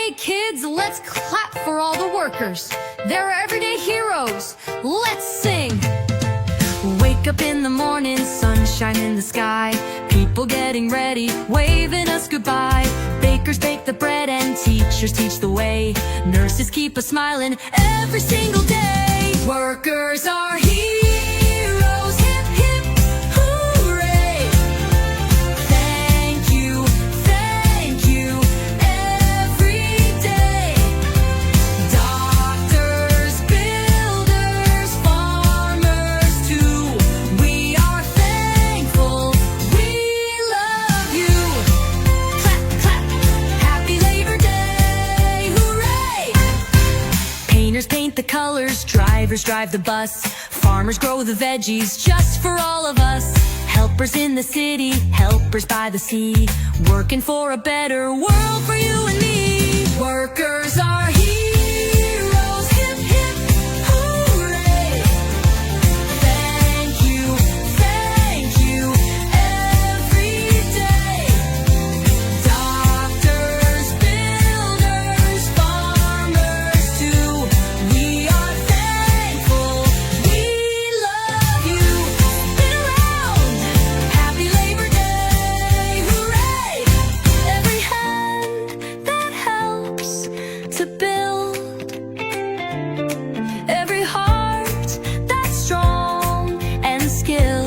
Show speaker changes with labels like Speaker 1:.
Speaker 1: Hey kids, let's clap for all the workers. They're everyday heroes. Let's sing. Wake up in the morning, sunshine in the sky. People getting ready, waving us goodbye. Bakers bake the bread and teachers teach the way. Nurses keep us smiling every single day. Workers are heroes, hip hip hooray. Thank you every day. Doctors, builders, farmers too. We are thankful, we love you. Clap, clap, happy Labor Day, hooray! Painters paint the colors, drivers drive the bus. Farmers grow the veggies just for all of us. Helpers in the city, helpers by the sea, working for a better world for you and me. Workers are heroes, hip hip hooray. Thank you every day. Doctors, builders, farmers too. We are thankful, we love you. Spin around, happy Labor Day, hooray! Every hand that helps to build, every heart that's strong and skilled.